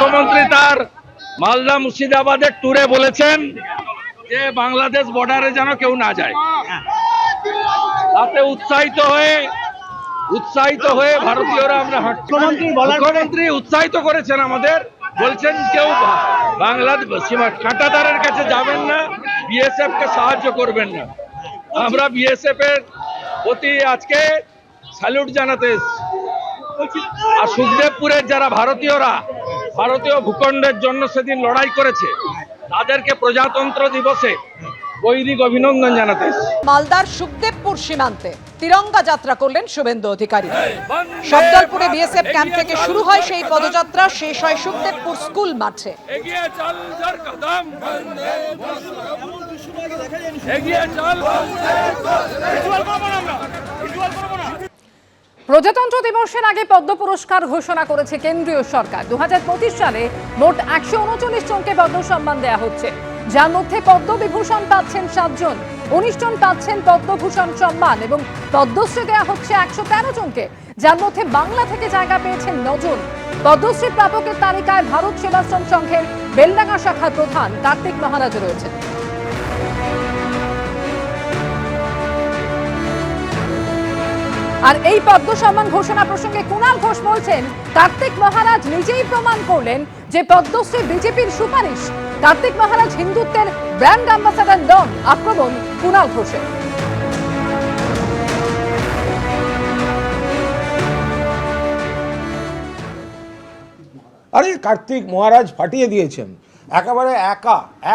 মুখ্যমন্ত্রী তার মালদা মুর্শিদাবাদের ট্যুরে বলেছেন যে বাংলাদেশ বর্ডারে যেন কেউ না যায়। তাতে উৎসাহিত হয়ে ভারতীয়রা আমরা মুখ্যমন্ত্রী উৎসাহিত করেছেন আমাদের, বলছেন কেউ বাংলাদেশ সীমা কাঁটাতারের কাছে যাবেন না, বিএসএফ কে সাহায্য করবেন না। আমরা বিএসএফ এর প্রতি আজকে স্যালুট জানাতে এসেছি। আর সুখদেবপুরের যারা ভারতীয় ভূখণ্ডের জন্য সেদিন লড়াই করেছে, তাদেরকে প্রজাতন্ত্র দিবসে গৈরিক অভিনন্দন জানাতে এসেছি। মালদার সুখদেবপুর সীমান্তে তিরঙ্গা যাত্রা করলেন শুভেন্দু অধিকারী। শব্দলপুরে বিএসএফ ক্যাম্প থেকে শুরু হয় সেই পদযাত্রা, শেষ হয় সুখদেবপুর স্কুল মাঠে। প্রজাতন্ত্র দিবসের আগে পদ্ম পুরস্কার ঘোষণা করেছে কেন্দ্রীয় সরকার। 2025 সালে মোট 139 জনকে পদ্ম সম্মান দেওয়া হচ্ছে, যার মধ্যে পদ্মবিভূষণ পাচ্ছেন 7 জন, 19 জন পাচ্ছেন পদ্মভূষণ সম্মান এবং পদ্মশ্রী দেওয়া হচ্ছে 113 জনকে, যার মধ্যে বাংলা থেকে জায়গা পেয়েছেন 9 জন। পদ্মশ্রী প্রাপকের তালিকায় ভারত সেবাশ্রম সংঘের বেলডাঙ্গা শাখার প্রধান কার্তিক মহারাজ রয়েছেন। আর এই পদ্ম সম্মান ঘোষণা প্রসঙ্গে কুণাল ঘোষ বলছেন, কার্তিক মহারাজ নিজেই প্রমাণ করলেন যে পদ্মশ্রী বিজেপির সুপারিশ। কার্তিক মহারাজ হিন্দুত্বের ব্র্যান্ড অ্যাম্বাসাডার নন। আক্রমণ কুণাল ঘোষের। আরে কার্তিক মহারাজ ফাটিয়ে দিয়েছেন, একেবারে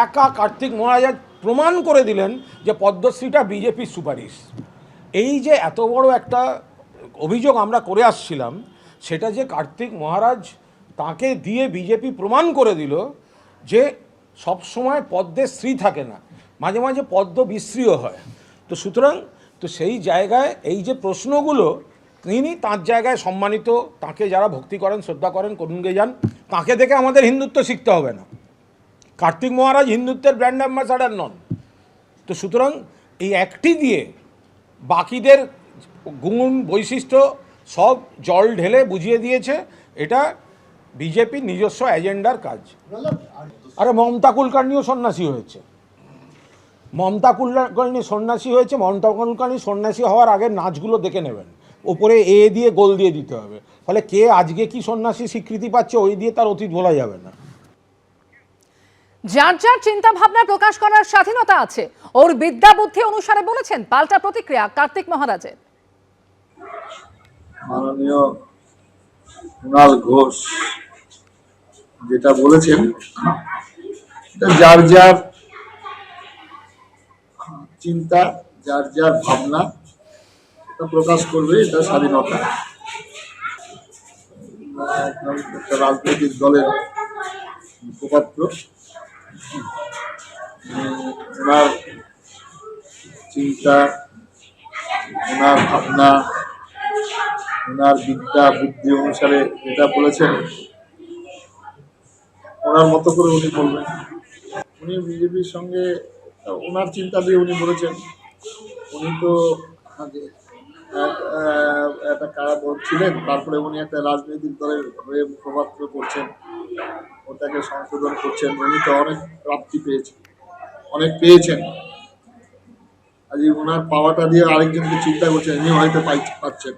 একা কার্তিক মহারাজ প্রমাণ করে দিলেন যে পদ্মশ্রীটা বিজেপির সুপারিশ। এই যে এত বড় একটা অভিযোগ আমরা করে আসছিলাম, সেটা যে কার্তিক মহারাজ তাকে দিয়ে বিজেপি প্রমাণ করে দিল যে সব সময় পদ্মের শ্রী থাকে না, মাঝে মাঝে পদ্ম বিশ্রীও হয়। তো সুতরাং সেই জায়গায় এই যে প্রশ্নগুলো, তিনি তাঁর জায়গায় সম্মানিত, তাকে যারা ভক্তি করেন, শ্রদ্ধা করেন, করুণগে যান, তাকে দেখে আমাদের হিন্দুত্ব শিখতে হবে না। কার্তিক মহারাজ হিন্দুত্বের ব্র্যান্ড অ্যাম্বাসাডার নন। তো সুতরাং এই একটি দিয়ে বাকিদের গুণ বৈশিষ্ট্য সব জল ঢেলে বুঝিয়ে দিয়েছে এটা বিজেপির নিজস্ব এজেন্ডার কাজ। আরে মমতা কুলকার্নিও সন্ন্যাসী হয়েছে, মমতা কুলকার্নি সন্ন্যাসী হওয়ার আগে নাচগুলো দেখে নেবেন, ওপরে এ দিয়ে গোল দিয়ে দিতে হবে। ফলে কে আজকে কি সন্ন্যাসী স্বীকৃতি পাচ্ছে, ওই দিয়ে তার অতীত ভোলা যাবে না। যার যার চিন্তা ভাবনা প্রকাশ করার স্বাধীনতা আছে, ওর বিদ্যা বুদ্ধি অনুসারে বলেছেন। পাল্টা প্রতিক্রিয়া কার্তিক মহারাজের। মাননীয় কুণাল ঘোষ যেটা বলেছেন, যার যার চিন্তা, যার যার ভাবনা প্রকাশ করবে, এটা স্বাধীনতা। একটা রাজনৈতিক দলের মুখপাত্র, ওনার চিন্তা, ওনার ভাবনা, ওনার বিদ্যা বুদ্ধি অনুসারে যেটা বলেছেন, ওনার মতো করে উনি বলবেন। উনি বিজেপির সঙ্গে ওনার চিন্তা দিয়ে উনি বলেছেন। উনি তো একটা কারাবরণ ছিলেন, তারপরে উনি একটা রাজনৈতিক দলের হয়ে মুখপাত্র করছেন, ওটাকে সংশোধন করছেন। উনি তো অনেক প্রাপ্তি পেয়েছেন, অনেক পেয়েছেন। আজ ওনার পাওয়াটা দিয়ে আরেকজনকে চিন্তা করছেন, উনি হয়তো পাচ্ছেন।